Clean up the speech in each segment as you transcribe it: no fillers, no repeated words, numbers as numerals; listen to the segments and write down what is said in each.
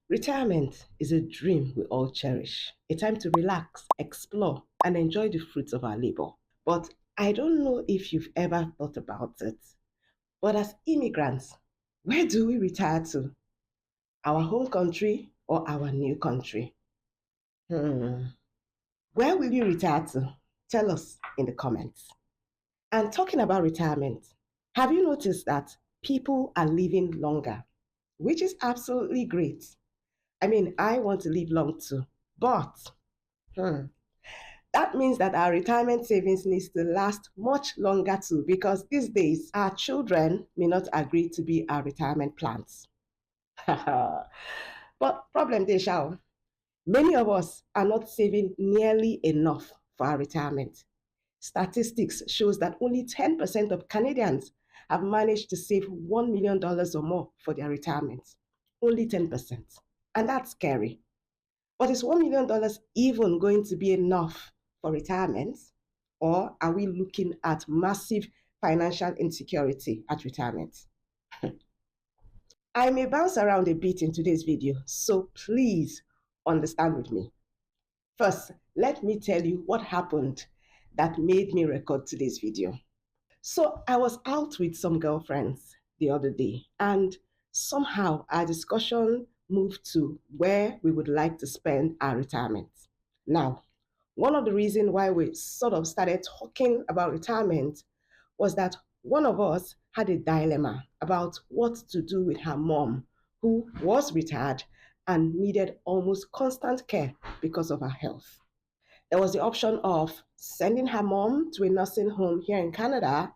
Retirement is a dream we all cherish, a time to relax, explore, and enjoy the fruits of our labor. But I don't know if you've ever thought about it. But as immigrants, where do we retire to? Our home country or our new country? Hmm. Where will you retire to? Tell us in the comments. And talking about retirement, have you noticed that people are living longer, which is absolutely great? I mean, I want to live long too, but hmm, that means that our retirement savings needs to last much longer too, because these days our children may not agree to be our retirement plans. But problem they shall. Many of us are not saving nearly enough for our retirement. Statistics shows that only 10% of Canadians have managed to save $1 million or more for their retirement. Only 10%. And that's scary. But is $1 million even going to be enough for retirement? Or are we looking at massive financial insecurity at retirement? I may bounce around a bit in today's video, so please understand with me. First, let me tell you what happened that made me record today's video. So, I was out with some girlfriends the other day, and somehow our discussion moved to where we would like to spend our retirement. Now, one of the reasons why we sort of started talking about retirement was that one of us had a dilemma about what to do with her mom, who was retired and needed almost constant care because of her health. There was the option of sending her mom to a nursing home here in Canada,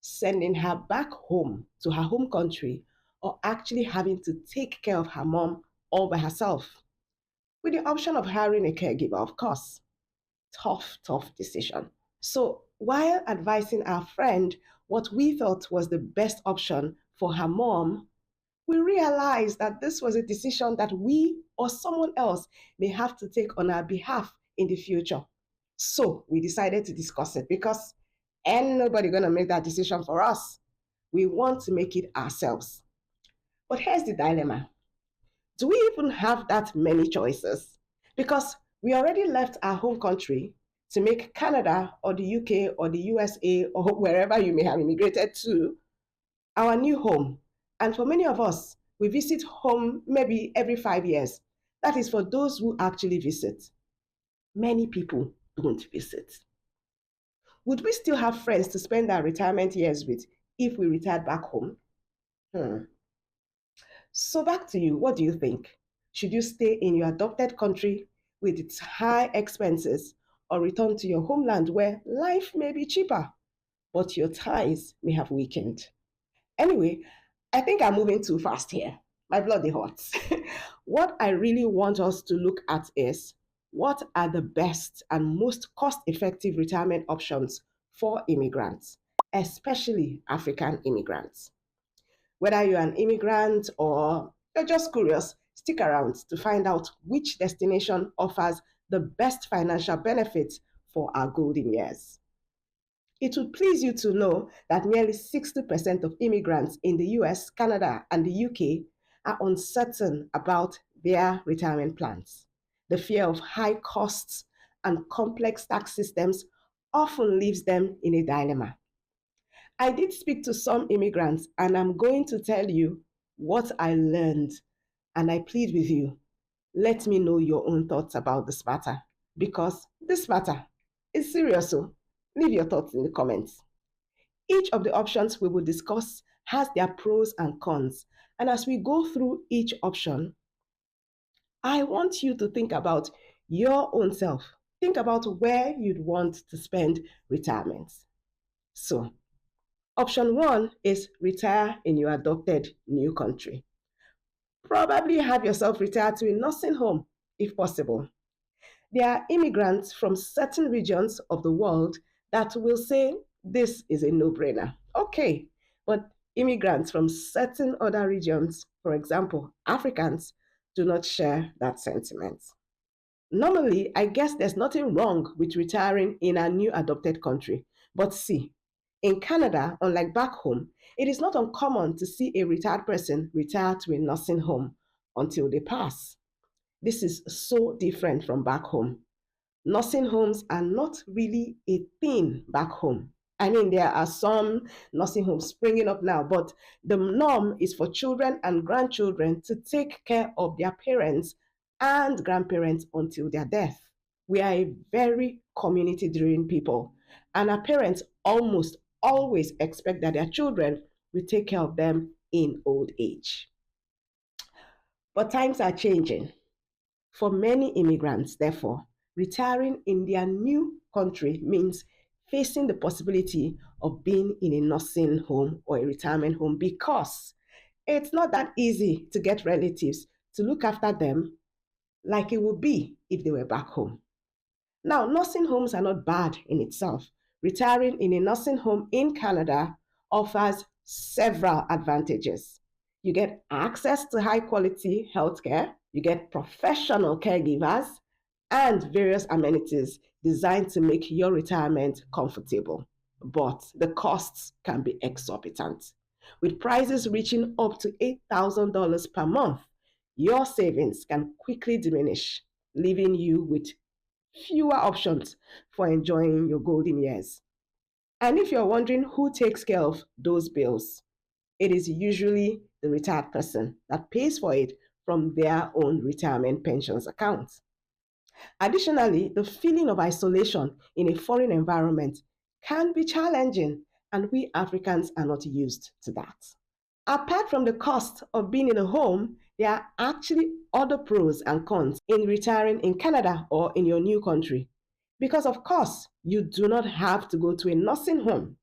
sending her back home to her home country, or actually having to take care of her mom all by herself, with the option of hiring a caregiver, of course. Tough, tough decision. So, while advising our friend what we thought was the best option for her mom, we realized that this was a decision that we or someone else may have to take on our behalf in the future. So, we decided to discuss it because ain't nobody going to make that decision for us. We want to make it ourselves. But here's the dilemma: do we even have that many choices? Because we already left our home country to make Canada or the UK or the USA or wherever you may have immigrated to our new home. And for many of us, we visit home maybe every 5 years. That is for those who actually visit. Many people don't visit. Would we still have friends to spend our retirement years with if we retired back home? Hmm. So, back to you. What do you think? Should you stay in your adopted country with its high expenses, or return to your homeland where life may be cheaper, but your ties may have weakened? Anyway, I think I'm moving too fast here. My bloody hot. What I really want us to look at is what are the best and most cost effective retirement options for immigrants, especially African immigrants. Whether you're an immigrant or you're just curious, stick around to find out which destination offers the best financial benefits for our golden years. It would please you to know that nearly 60% of immigrants in the US, Canada, and the UK are uncertain about their retirement plans. The fear of high costs and complex tax systems often leaves them in a dilemma. I did speak to some immigrants, and I'm going to tell you what I learned. And I plead with you, let me know your own thoughts about this matter, because this matter is serious. So leave your thoughts in the comments. Each of the options we will discuss has their pros and cons. And as we go through each option, I want you to think about your own self. Think about where you'd want to spend retirement. So, option one is retire in your adopted new country. Probably have yourself retired to a nursing home if possible. There are immigrants from certain regions of the world that will say this is a no brainer. Okay, but immigrants from certain other regions, for example, Africans, do not share that sentiment. Normally, I guess there's nothing wrong with retiring in a new adopted country. But see, in Canada, unlike back home, it is not uncommon to see a retired person retire to a nursing home until they pass. This is so different from back home. Nursing homes are not really a thing back home. I mean, there are some nursing homes springing up now, but the norm is for children and grandchildren to take care of their parents and grandparents until their death. We are a very community driven people, and our parents almost always expect that their children will take care of them in old age. But times are changing. For many immigrants, therefore, retiring in their new country means facing the possibility of being in a nursing home or a retirement home because it's not that easy to get relatives to look after them like it would be if they were back home. Now, nursing homes are not bad in itself. Retiring in a nursing home in Canada offers several advantages. You get access to high quality healthcare, you get professional caregivers, and various amenities designed to make your retirement comfortable. But the costs can be exorbitant. With prices reaching up to $8,000 per month, your savings can quickly diminish, leaving you with fewer options for enjoying your golden years. And if you're wondering who takes care of those bills, it is usually the retired person that pays for it from their own retirement pensions account. Additionally, the feeling of isolation in a foreign environment can be challenging, and we Africans are not used to that. Apart from the cost of being in a home, there are actually other pros and cons in retiring in Canada or in your new country. Because, of course, you do not have to go to a nursing home.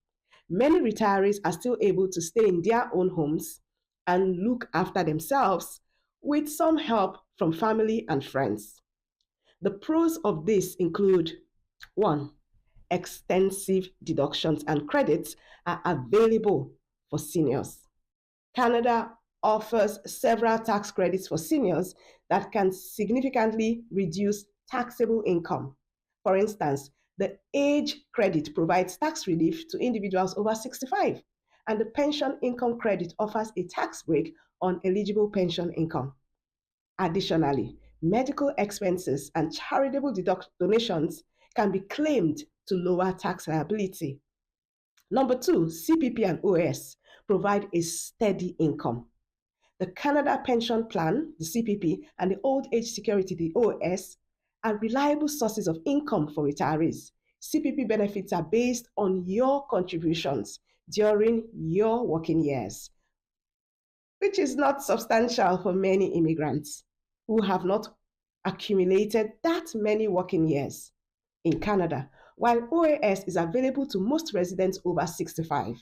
Many retirees are still able to stay in their own homes and look after themselves with some help from family and friends. The pros of this include: one, extensive deductions and credits are available for seniors. Canada offers several tax credits for seniors that can significantly reduce taxable income. For instance, the age credit provides tax relief to individuals over 65, and the pension income credit offers a tax break on eligible pension income. Additionally, medical expenses and charitable donations can be claimed to lower tax liability. Number two, CPP and OS provide a steady income. The Canada Pension Plan, the CPP, and the Old Age Security, the OS, are reliable sources of income for retirees. CPP benefits are based on your contributions during your working years, which is not substantial for many immigrants who have not accumulated that many working years in Canada, while OAS is available to most residents over 65.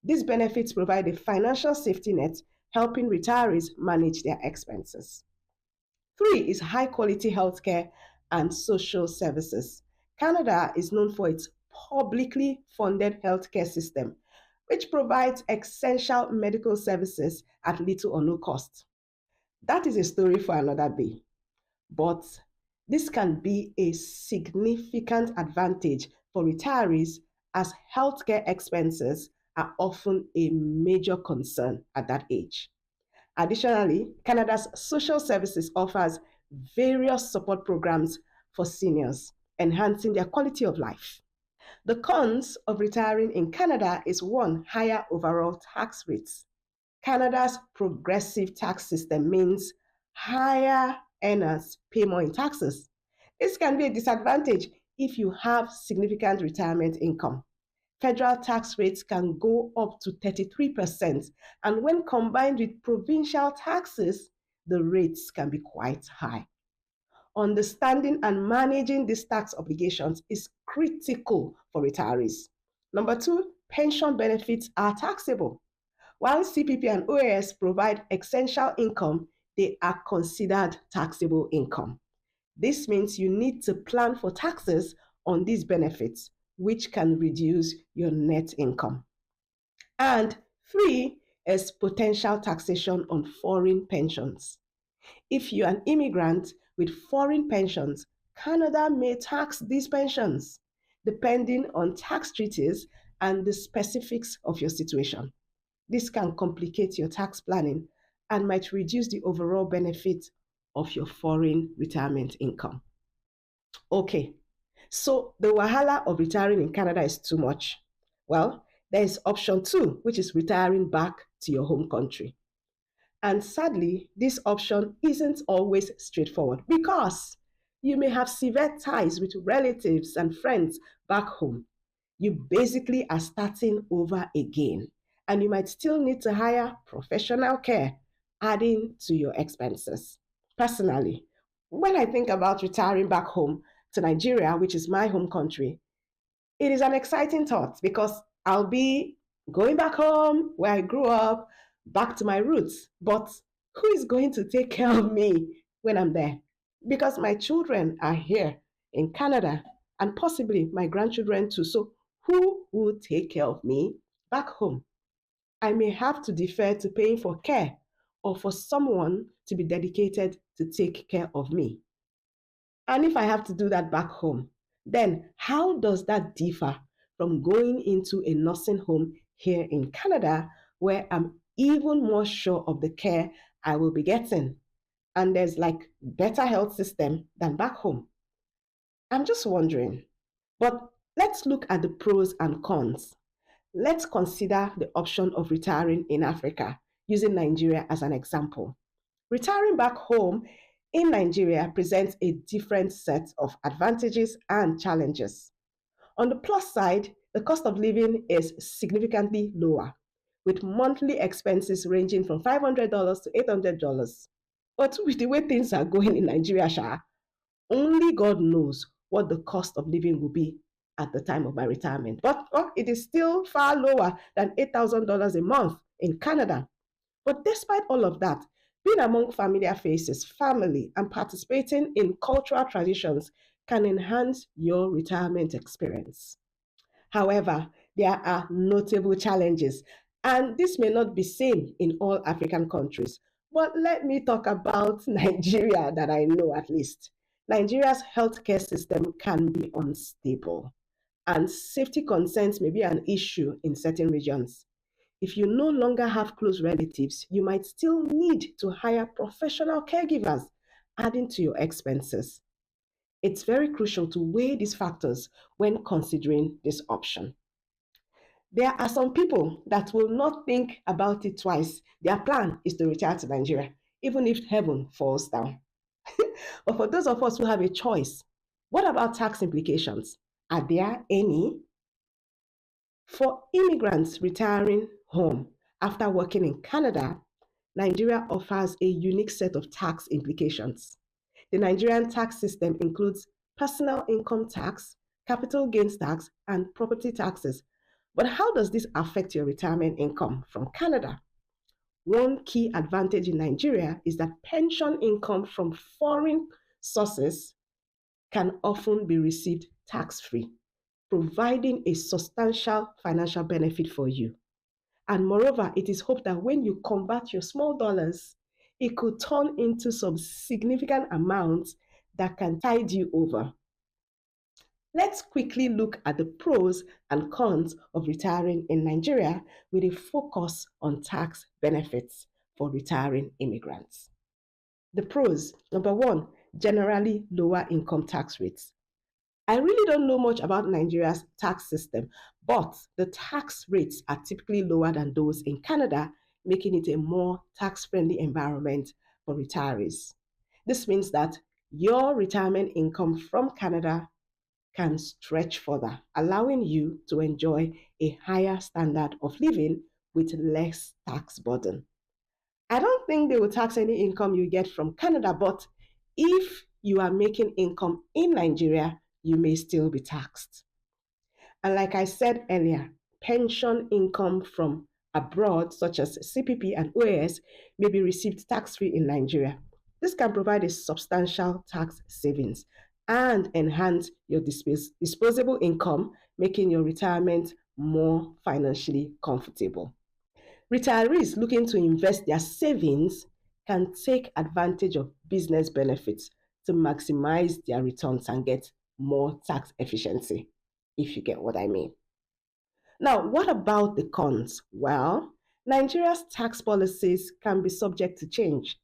These benefits provide a financial safety net, helping retirees manage their expenses. Three is high quality healthcare and social services. Canada is known for its publicly funded healthcare system, which provides essential medical services at little or no cost. That is a story for another day. But this can be a significant advantage for retirees as healthcare expenses are often a major concern at that age. Additionally, Canada's social services offers various support programs for seniors, enhancing their quality of life. The cons of retiring in Canada is: one, higher overall tax rates. Canada's progressive tax system means higher earners pay more in taxes. This can be a disadvantage if you have significant retirement income. Federal tax rates can go up to 33%, and when combined with provincial taxes, the rates can be quite high. Understanding and managing these tax obligations is critical for retirees. Number two, pension benefits are taxable. While CPP and OAS provide essential income, they are considered taxable income. This means you need to plan for taxes on these benefits, which can reduce your net income. And three is potential taxation on foreign pensions. If you're an immigrant with foreign pensions, Canada may tax these pensions, depending on tax treaties and the specifics of your situation. This can complicate your tax planning and might reduce the overall benefit of your foreign retirement income. Okay, so the wahala of retiring in Canada is too much. Well, there is option two, which is retiring back to your home country. And sadly, this option isn't always straightforward because you may have severe ties with relatives and friends back home. You basically are starting over again, and you might still need to hire professional care, adding to your expenses. Personally, when I think about retiring back home to Nigeria, which is my home country, it is an exciting thought because I'll be going back home where I grew up, back to my roots. But who is going to take care of me when I'm there? Because my children are here in Canada and possibly my grandchildren too. So, who will take care of me back home? I may have to defer to paying for care or for someone to be dedicated to take care of me. And if I have to do that back home, then how does that differ from going into a nursing home here in Canada where I'm even more sure of the care I will be getting? And there's like better health system than back home. I'm just wondering. But let's look at the pros and cons. Let's consider the option of retiring in Africa, using Nigeria as an example. Retiring back home in Nigeria presents a different set of advantages and challenges. On the plus side, the cost of living is significantly lower, with monthly expenses ranging from $500 to $800. But with the way things are going in Nigeria, only God knows what the cost of living will be at the time of my retirement. But it is still far lower than $8,000 a month in Canada. But despite all of that, being among familiar faces, family, and participating in cultural traditions can enhance your retirement experience. However, there are notable challenges, and this may not be same in all African countries. But let me talk about Nigeria that I know at least. Nigeria's healthcare system can be unstable, and safety concerns may be an issue in certain regions. If you no longer have close relatives, you might still need to hire professional caregivers, adding to your expenses. It's very crucial to weigh these factors when considering this option. There are some people that will not think about it twice. Their plan is to retire to Nigeria, even if heaven falls down. But for those of us who have a choice, what about tax implications? Are there any? For immigrants retiring home after working in Canada, Nigeria offers a unique set of tax implications. The Nigerian tax system includes personal income tax, capital gains tax, and property taxes. But how does this affect your retirement income from Canada? One key advantage in Nigeria is that pension income from foreign sources can often be received tax free, providing a substantial financial benefit for you. And moreover, it is hoped that when you convert your small dollars, it could turn into some significant amounts that can tide you over. Let's quickly look at the pros and cons of retiring in Nigeria with a focus on tax benefits for retiring immigrants. The pros: number one, generally lower income tax rates. I really don't know much about Nigeria's tax system, but the tax rates are typically lower than those in Canada, making it a more tax friendly environment for retirees. This means that your retirement income from Canada can stretch further, allowing you to enjoy a higher standard of living with less tax burden. I don't think they will tax any income you get from Canada, but if you are making income in Nigeria, you may still be taxed. And like I said earlier, pension income from abroad, such as CPP and OAS, may be received tax free in Nigeria. This can provide a substantial tax savings and enhance your disposable income, making your retirement more financially comfortable. Retirees looking to invest their savings can take advantage of business benefits to maximize their returns and get more tax efficiency, if you get what I mean. Now, what about the cons? Well, Nigeria's tax policies can be subject to change,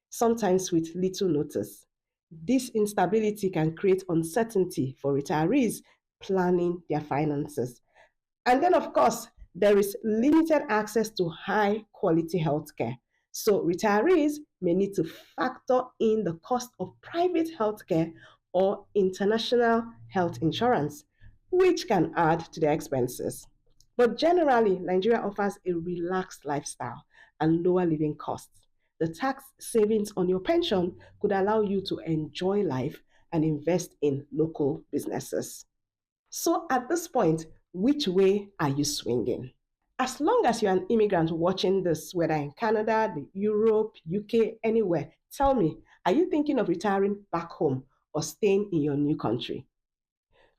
sometimes with little notice. This instability can create uncertainty for retirees planning their finances. And then, of course, there is limited access to high quality healthcare. So, retirees may need to factor in the cost of private healthcare or international health insurance, which can add to their expenses. But generally, Nigeria offers a relaxed lifestyle and lower living costs. The tax savings on your pension could allow you to enjoy life and invest in local businesses. So at this point, which way are you swinging? As long as you're an immigrant watching this, whether in Canada, Europe, UK, anywhere, tell me, are you thinking of retiring back home or staying in your new country?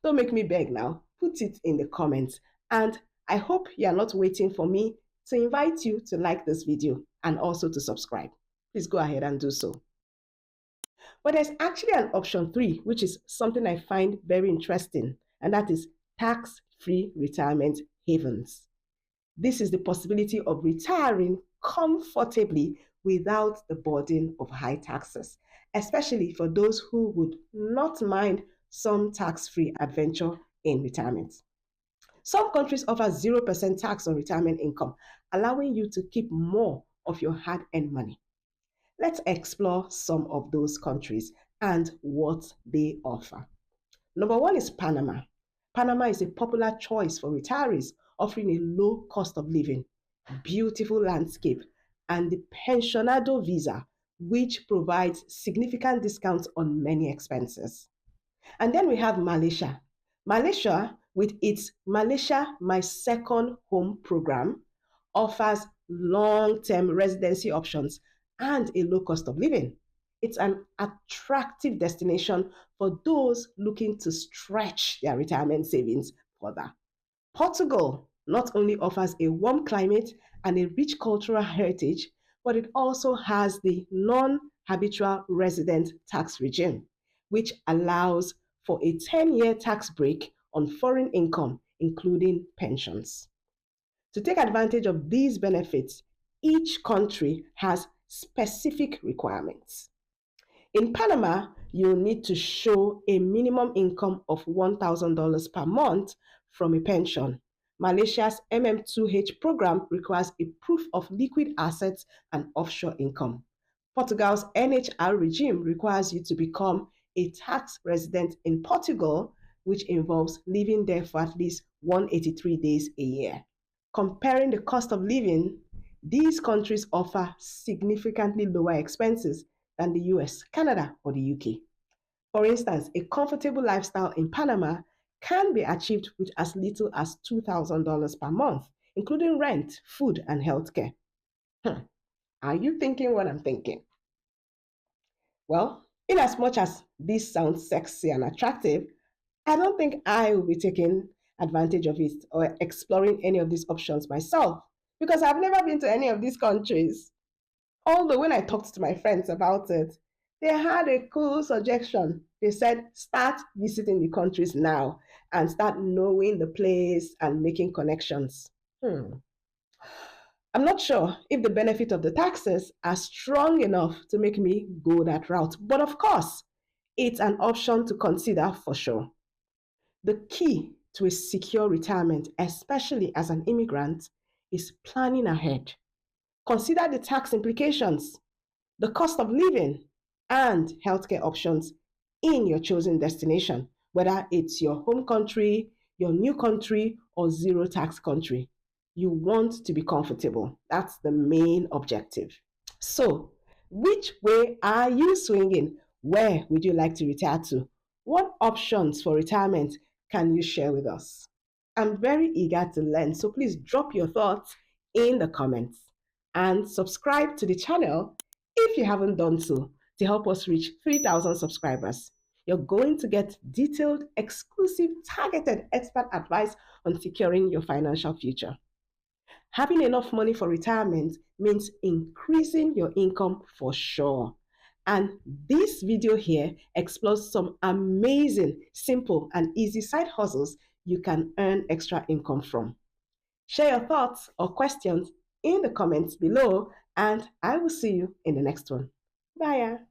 Don't make me beg now. Put it in the comments. And I hope you are not waiting for me to invite you to like this video and also to subscribe. Please go ahead and do so. But there's actually an option three, which is something I find very interesting, and that is tax-free retirement havens. This is the possibility of retiring comfortably without the burden of high taxes, especially for those who would not mind some tax-free adventure in retirement. Some countries offer 0% tax on retirement income, allowing you to keep more of your hard-earned money. Let's explore some of those countries and what they offer. Number one is Panama. Panama is a popular choice for retirees, offering a low cost of living, beautiful landscape, and the pensionado visa, which provides significant discounts on many expenses. And then we have Malaysia. Malaysia, with its Malaysia My Second Home program, offers long term residency options and a low cost of living. It's an attractive destination for those looking to stretch their retirement savings further. Portugal not only offers a warm climate and a rich cultural heritage, but it also has the non habitual resident tax regime, which allows for a 10-year tax break on foreign income, including pensions. To take advantage of these benefits, each country has specific requirements. In Panama, you need to show a minimum income of $1,000 per month from a pension. Malaysia's MM2H program requires a proof of liquid assets and offshore income. Portugal's NHR regime requires you to become a tax resident in Portugal, which involves living there for at least 183 days a year. Comparing the cost of living, these countries offer significantly lower expenses than the US, Canada, or the UK. For instance, a comfortable lifestyle in Panama can be achieved with as little as $2,000 per month, including rent, food, and healthcare. Are you thinking what I'm thinking? Well, in as much as this sounds sexy and attractive, I don't think I will be taking advantage of it or exploring any of these options myself because I've never been to any of these countries. Although when I talked to my friends about it, they had a cool suggestion. They said, start visiting the countries now and start knowing the place and making connections. I'm not sure if the benefit of the taxes are strong enough to make me go that route, but of course, it's an option to consider for sure. The key to a secure retirement, especially as an immigrant, is planning ahead. Consider the tax implications, the cost of living, and healthcare options in your chosen destination, whether it's your home country, your new country, or zero tax country. You want to be comfortable. That's the main objective. So, which way are you swinging? Where would you like to retire to? What options for retirement can you share with us? I'm very eager to learn, so please drop your thoughts in the comments and subscribe to the channel if you haven't done so to help us reach 3,000 subscribers. You're going to get detailed, exclusive, targeted expert advice on securing your financial future. Having enough money for retirement means increasing your income for sure. And this video here explores some amazing, simple, and easy side hustles you can earn extra income from. Share your thoughts or questions in the comments below, and I will see you in the next one. Bye.